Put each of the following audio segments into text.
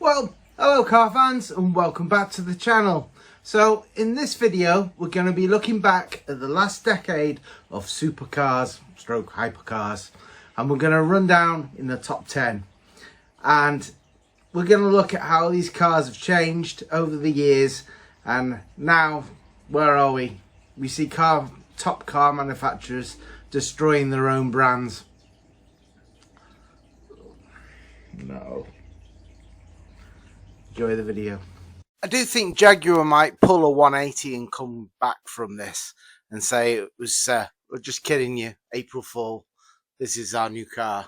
Well, hello car fans and welcome back to the channel. So in this video we're going to be looking back at the last decade of supercars stroke hypercars, and we're going to run down in the top 10, and we're going to look at how these cars have changed over the years. And now, where are we? We see top car manufacturers destroying their own brands. No. Enjoy the video. I do think Jaguar might pull a 180 and come back from this and say it was, we're just kidding you, April Fool, this is our new car,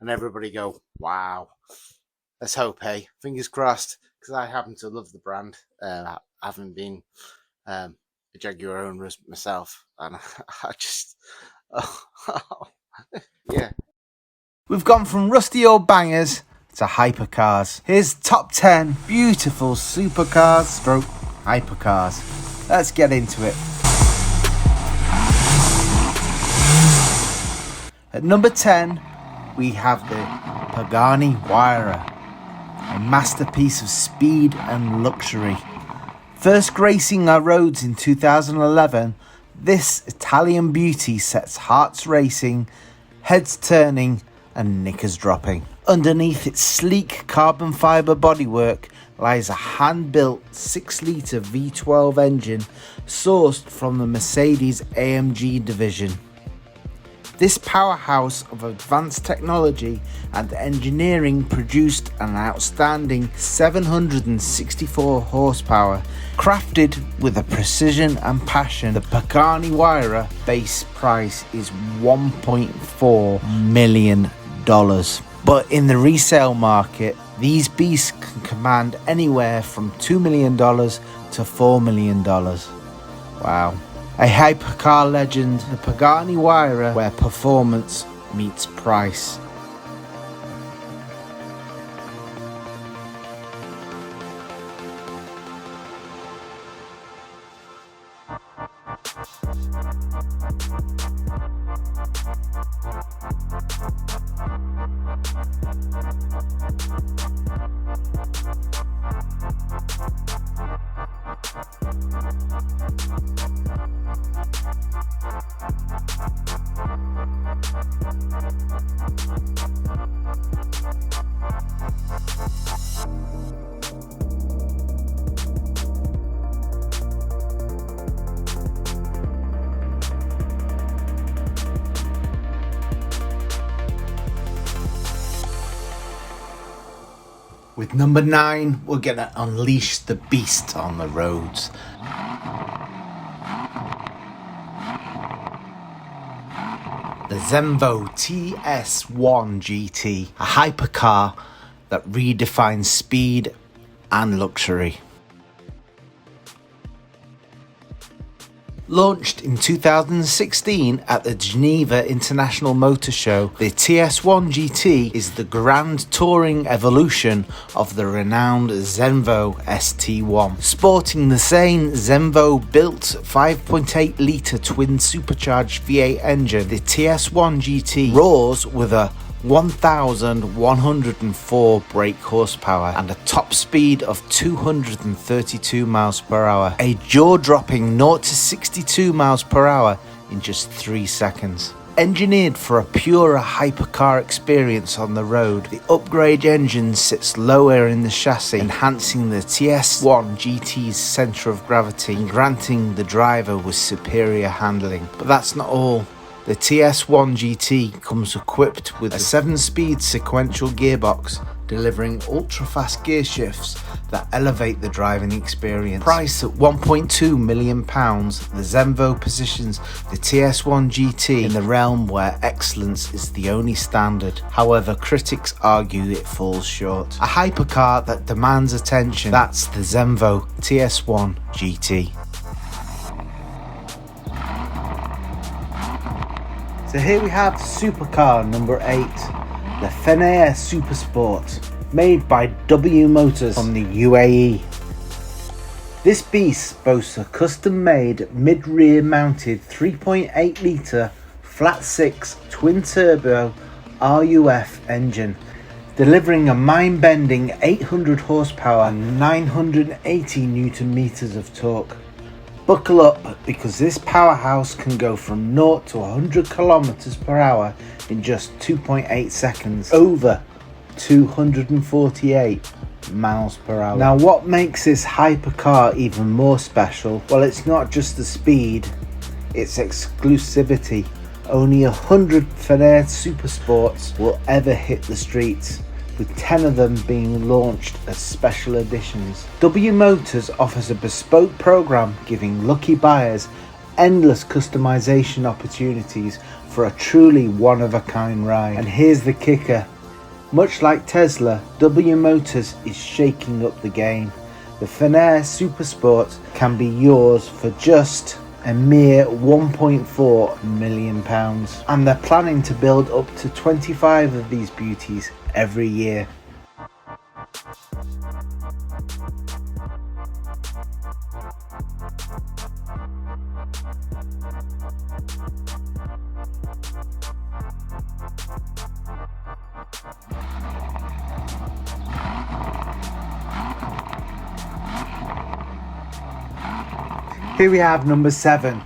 and everybody go, wow. Let's hope, hey, fingers crossed, because I happen to love the brand, having been a Jaguar owner myself, and I just, yeah. We've gone from rusty old bangers to hypercars. Here's top 10 beautiful supercars stroke hypercars. Let's get into it. At number 10 we have the Pagani Huayra, a masterpiece of speed and luxury. First gracing our roads in 2011, this Italian beauty sets hearts racing, heads turning and knickers dropping. Underneath its sleek carbon fibre bodywork lies a hand-built 6-litre V12 engine sourced from the Mercedes AMG division. This powerhouse of advanced technology and engineering produced an outstanding 764 horsepower. Crafted with a precision and passion, the Pagani Huayra base price is $1.4 million. But in the resale market, these beasts can command anywhere from $2 million to $4 million. Wow. A hypercar legend, the Pagani Huayra, where performance meets price. With number 9, we're gonna unleash the beast on the roads. The Zenvo TS1 GT, a hypercar that redefines speed and luxury. Launched in 2016 at the Geneva International Motor Show, the TS1 GT is the grand touring evolution of the renowned Zenvo ST1. Sporting the same Zenvo-built 5.8 litre twin supercharged V8 engine, the TS1 GT roars with a 1,104 brake horsepower and a top speed of 232 miles per hour. A jaw-dropping 0 to 62 miles per hour in just 3 seconds. Engineered for a purer hypercar experience on the road, the upgrade engine sits lower in the chassis, enhancing the TS1 GT's centre of gravity and granting the driver with superior handling. But that's not all. The TS1 GT comes equipped with a 7-speed sequential gearbox, delivering ultra-fast gear shifts that elevate the driving experience. Priced at £1.2 million, the Zenvo positions the TS1 GT in the realm where excellence is the only standard. However, critics argue it falls short. A hypercar that demands attention, that's the Zenvo TS1 GT. So here we have supercar number 8, the Fenea Supersport, made by W Motors from the UAE. This beast boasts a custom-made mid-rear mounted 3.8 litre flat 6 twin turbo RUF engine delivering a mind-bending 800 horsepower and 980 newton meters of torque. Buckle up, because this powerhouse can go from 0 to 100 kilometers per hour in just 2.8 seconds, over 248 miles per hour. Now, what makes this hypercar even more special? Well, it's not just the speed, it's exclusivity. Only 100 Ferrari Supersports will ever hit the streets, with 10 of them being launched as special editions. W Motors offers a bespoke program giving lucky buyers endless customization opportunities for a truly one-of-a-kind ride. And here's the kicker. Much like Tesla, W Motors is shaking up the game. The Ferrari Supersport can be yours for just a mere £1.4 million. And they're planning to build up to 25 of these beauties every year. Here we have number 7,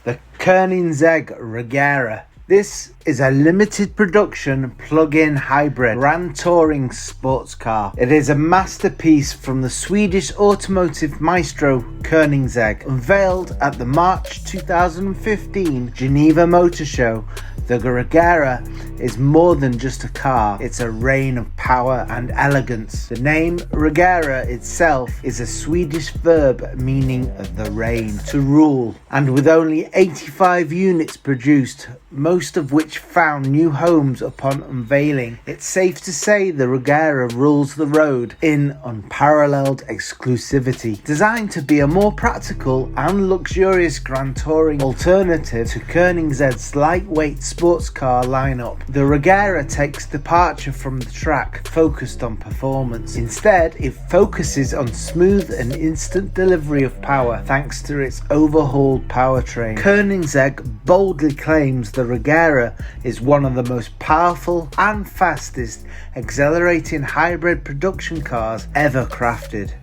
the Koenigsegg Regera. This is a limited production plug-in hybrid Grand Touring sports car. It is a masterpiece from the Swedish automotive maestro Koenigsegg. Unveiled at the March 2015 Geneva Motor Show, the Regera is more than just a car, it's a reign of power and elegance. The name Regera itself is a Swedish verb meaning the reign, to rule. And with only 85 units produced, most of which found new homes upon unveiling, it's safe to say the Regera rules the road in unparalleled exclusivity. Designed to be a more practical and luxurious Grand Touring alternative to Koenigsegg's lightweight sports car lineup, the Regera takes departure from the track focused on performance. Instead, it focuses on smooth and instant delivery of power thanks to its overhauled powertrain. Koenigsegg boldly claims the Regera is one of the most powerful and fastest accelerating hybrid production cars ever crafted.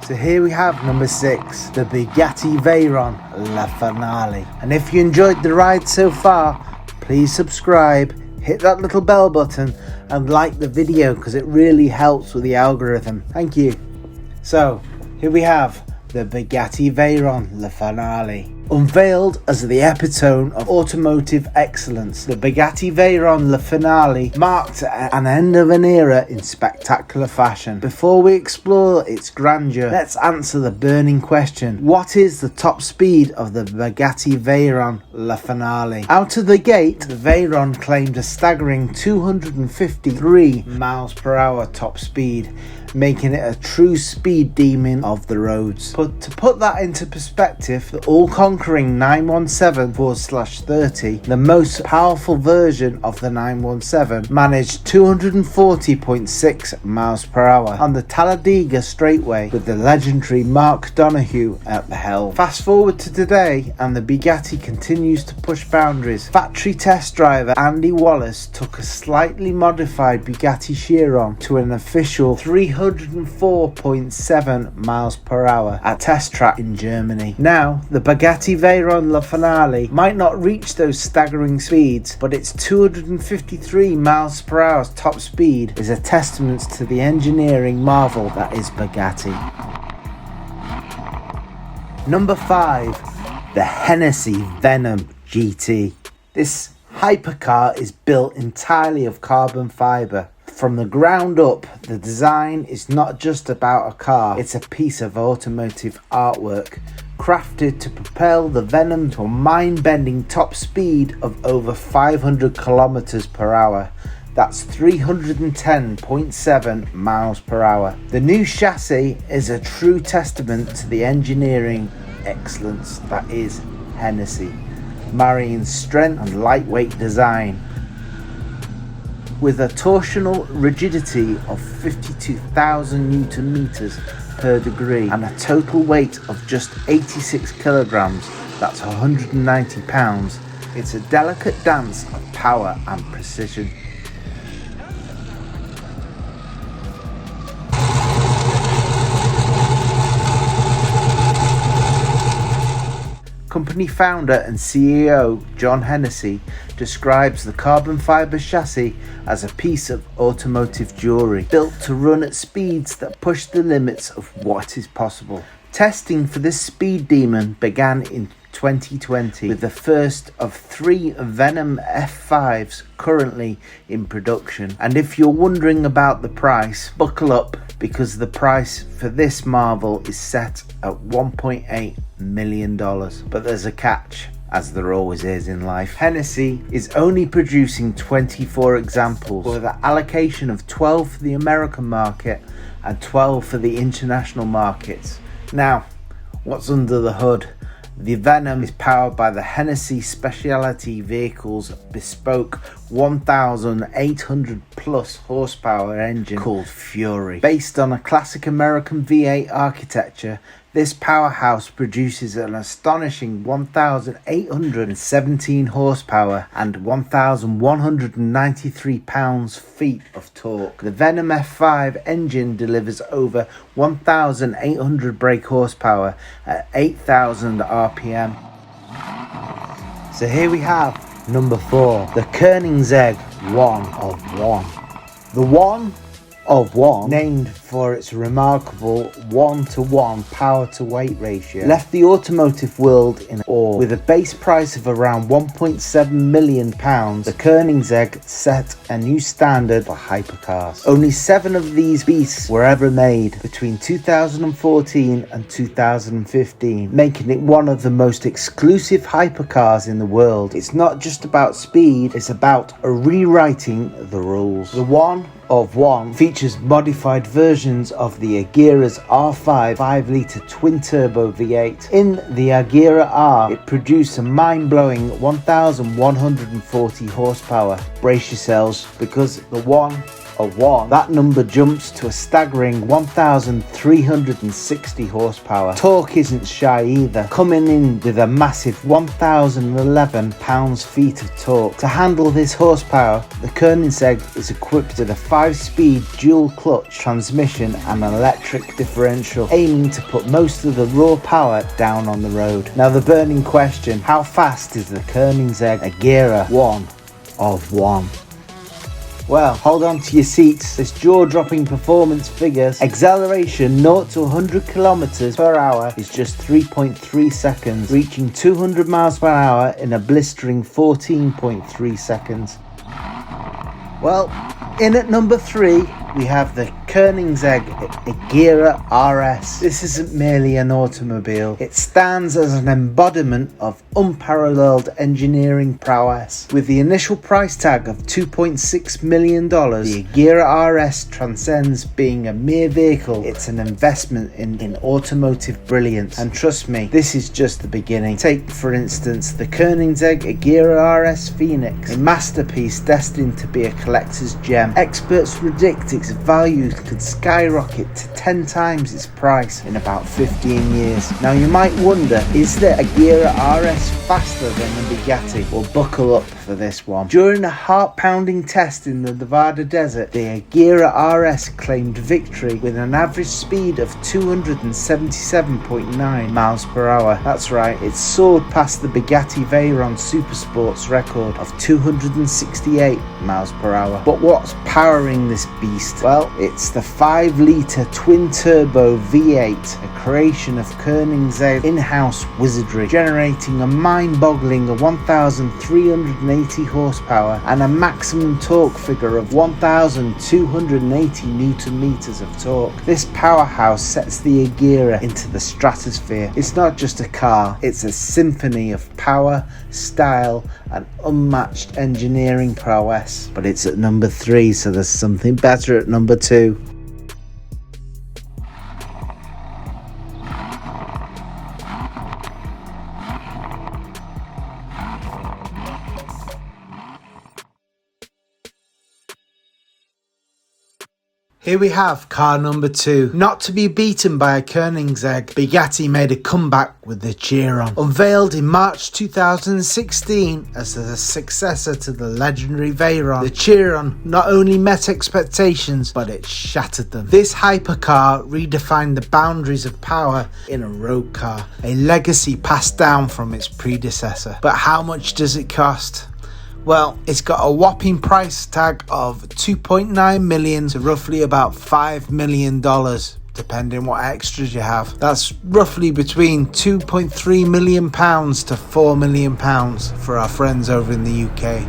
So here we have number 6, the Bugatti Veyron La Finale. And if you enjoyed the ride so far, please subscribe, hit that little bell button and like the video, because it really helps with the algorithm. Thank you. So here we have the Bugatti Veyron La Finale. Unveiled as the epitome of automotive excellence, the Bugatti Veyron La Finale marked an end of an era in spectacular fashion. Before we explore its grandeur, let's answer the burning question: what is the top speed of the Bugatti Veyron La Finale? Out of the gate, the Veyron claimed a staggering 253 miles per hour top speed, making it a true speed demon of the roads. But to put that into perspective, the all-conquering 917/30, the most powerful version of the 917, managed 240.6 miles per hour on the Talladega straightway with the legendary Mark Donohue at the helm. Fast forward to today and the Bugatti continues to push boundaries. Factory test driver Andy Wallace took a slightly modified Bugatti Chiron to an official 304.7 miles per hour at test track in Germany. Now, the Bugatti Veyron La Finale might not reach those staggering speeds, but its 253 miles per hour top speed is a testament to the engineering marvel that is Bugatti. Number 5, the Hennessy Venom GT. This hypercar is built entirely of carbon fibre. From the ground up, the design is not just about a car, it's a piece of automotive artwork, crafted to propel the Venom to a mind-bending top speed of over 500 kilometers per hour. That's 310.7 miles per hour. The new chassis is a true testament to the engineering excellence that is Hennessy, marrying strength and lightweight design with a torsional rigidity of 52,000 Newton meters per degree and a total weight of just 86 kilograms, that's 190 pounds. It's a delicate dance of power and precision. company founder and CEO John Hennessy describes the carbon fibre chassis as a piece of automotive jewellery, built to run at speeds that push the limits of what is possible. Testing for this speed demon began in 2020 with the first of 3 Venom F5s currently in production. And if you're wondering about the price, buckle up, because the price for this marvel is set at $1.8 million. But there's a catch, as there always is in life. Hennessy is only producing 24 examples, with an allocation of 12 for the American market and 12 for the international markets. Now, what's under the hood? The Venom is powered by the Hennessy Specialty Vehicles bespoke 1,800 plus horsepower engine called Fury. Based on a classic American V8 architecture, this powerhouse produces an astonishing 1,817 horsepower and 1,193 pounds-feet of torque. The Venom F5 engine delivers over 1,800 brake horsepower at 8,000 RPM. So here we have number 4, the Koenigsegg 1 of 1. The 1 of 1, named for its remarkable 1-to-1 power to weight ratio, left the automotive world in awe. With a base price of around £1.7 million, the Koenigsegg set a new standard for hypercars. Only 7 of these beasts were ever made between 2014 and 2015, making it one of the most exclusive hypercars in the world. It's not just about speed, it's about rewriting the rules. The 1 of 1 features modified versions of the Agera's R5 5-litre twin-turbo V8. In the Agera R, it produced a mind-blowing 1,140 horsepower. Brace yourselves, because the 1 of 1, that number jumps to a staggering 1,360 horsepower. Torque isn't shy either, coming in with a massive 1,011 pounds-feet of torque. To handle this horsepower, the Koenigsegg is equipped with a 5-speed dual-clutch transmission and an electric differential, aiming to put most of the raw power down on the road. Now the burning question, how fast is the Koenigsegg Agera 1 of 1? Well, hold on to your seats. This jaw-dropping performance figures acceleration 0 to 100 kilometers per hour is just 3.3 seconds, reaching 200 miles per hour in a blistering 14.3 seconds. Well, in at number 3, we have the Koenigsegg Agera RS. This isn't merely an automobile, it stands as an embodiment of unparalleled engineering prowess. With the initial price tag of $2.6 million, the Agera RS transcends being a mere vehicle. It's an investment in automotive brilliance, and trust me, this is just the beginning. Take, for instance, the Koenigsegg Agera RS Phoenix, a masterpiece destined to be a collector's gem. Experts predict its value could skyrocket to 10 times its price in about 15 years. Now you might wonder, is the Agera RS faster than the Bugatti? Well, buckle up for this one. During a heart-pounding test in the Nevada desert, the Agera RS claimed victory with an average speed of 277.9 miles per hour. That's right, it soared past the Bugatti Veyron Supersport's record of 268 miles per hour. But what's powering this beast? Well, it's the 5-litre twin-turbo V8, a creation of Koenigsegg in-house wizardry, generating a mind-boggling 1,380 horsepower and a maximum torque figure of 1,280 newton meters of torque. This powerhouse sets the Agera into the stratosphere. It's not just a car, it's a symphony of power, style and unmatched engineering prowess. But it's at number 3, so there's something better at number 2. Here we have car number 2. Not to be beaten by a Koenigsegg, Bugatti made a comeback with the Chiron. Unveiled in March 2016 as the successor to the legendary Veyron, the Chiron not only met expectations, but it shattered them. This hypercar redefined the boundaries of power in a road car, a legacy passed down from its predecessor. But how much does it cost? Well, it's got a whopping price tag of $2.9 million to roughly about $5 million, depending what extras you have. That's roughly between £2.3 million to £4 million for our friends over in the UK.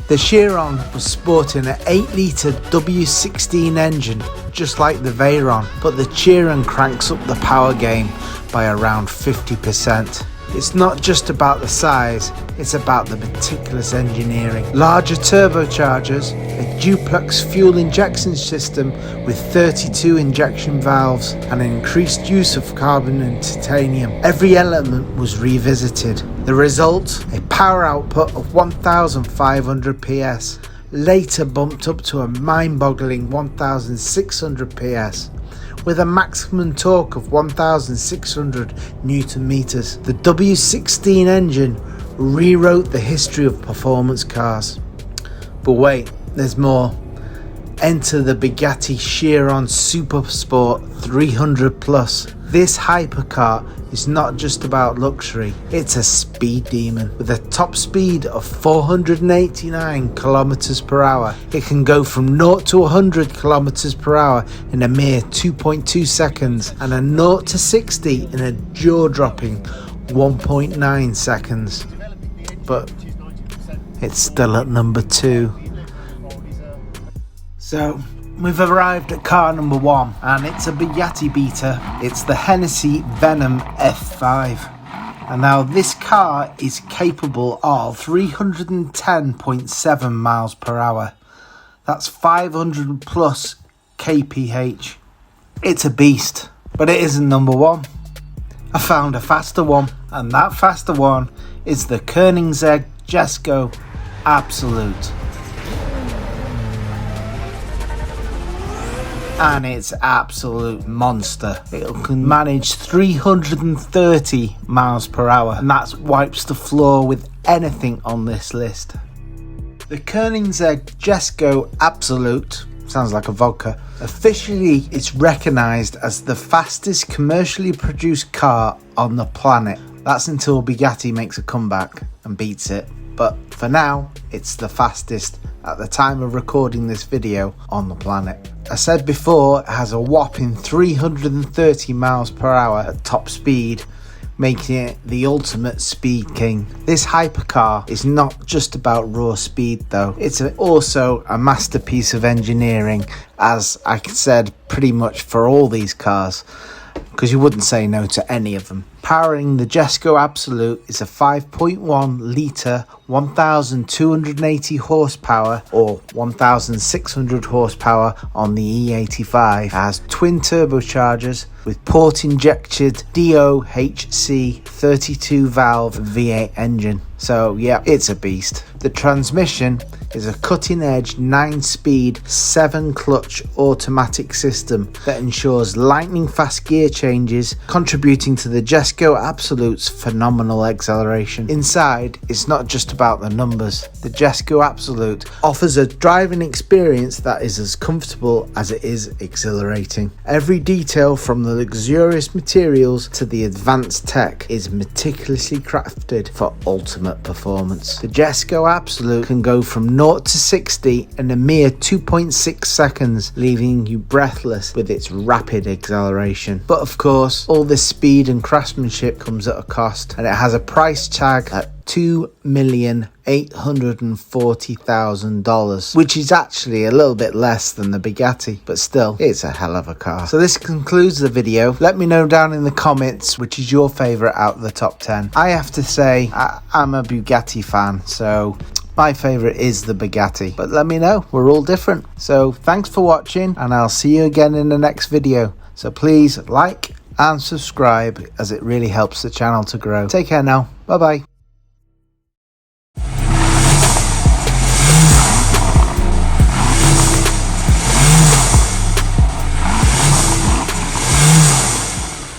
The Chiron was sporting an 8-litre W16 engine, just like the Veyron, but the Chiron cranks up the power game by around 50%. It's not just about the size, it's about the meticulous engineering. Larger turbochargers, a duplex fuel injection system with 32 injection valves, and an increased use of carbon and titanium. Every element was revisited. The result? A power output of 1,500 PS, later bumped up to a mind-boggling 1,600 PS. With a maximum torque of 1,600 Newton meters. The W16 engine rewrote the history of performance cars. But wait, there's more. Enter the Bugatti Chiron Supersport 300 Plus. This hypercar is not just about luxury, it's a speed demon. With a top speed of 489 kilometers per hour, it can go from 0 to 100 kilometers per hour in a mere 2.2 seconds, and a 0 to 60 in a jaw-dropping 1.9 seconds. But it's still at number 2. So we've arrived at car number 1, and it's a Bugatti beater. It's the Hennessy Venom F5. And now this car is capable of 310.7 miles per hour. That's 500 plus kph. It's a beast, but it isn't number 1. I found a faster one, and that faster one is the Koenigsegg Jesko Absolute. And it's absolute monster. It can manage 330 miles per hour, and that wipes the floor with anything on this list. The Koenigsegg Jesko Absolute, sounds like a vodka, officially is recognised as the fastest commercially produced car on the planet. That's until Bugatti makes a comeback and beats it. But for now, it's the fastest at the time of recording this video on the planet. I said before, it has a whopping 330 miles per hour at top speed, making it the ultimate speed king. This hypercar is not just about raw speed though, it's also a masterpiece of engineering, as I said pretty much for all these cars, because you wouldn't say no to any of them. Powering the Jesko Absolute is a 5.1 litre 1,280 horsepower or 1,600 horsepower on the E85. It has twin turbochargers with port injected DOHC 32 valve V8 engine. So yeah, it's a beast. The transmission is a cutting edge 9-speed 7-clutch automatic system that ensures lightning fast gear changes, contributing to the Jesko Absolute's phenomenal acceleration. Inside, it's not just about the numbers. The Jesko Absolute offers a driving experience that is as comfortable as it is exhilarating. Every detail, from the luxurious materials to the advanced tech, is meticulously crafted for ultimate performance. The Jesko Absolute can go from 0 to 60 in a mere 2.6 seconds, leaving you breathless with its rapid acceleration. But of course, all this speed and craftsmanship comes at a cost, and it has a price tag at $2,840,000, which is actually a little bit less than the Bugatti, but still, it's a hell of a car. So this concludes the video. Let me know down in the comments which is your favourite out of the top 10. I have to say, I'm a Bugatti fan, so my favourite is the Bugatti, but let me know, we're all different. So thanks for watching, and I'll see you again in the next video. So please like and subscribe, as it really helps the channel to grow. Take care now, bye bye.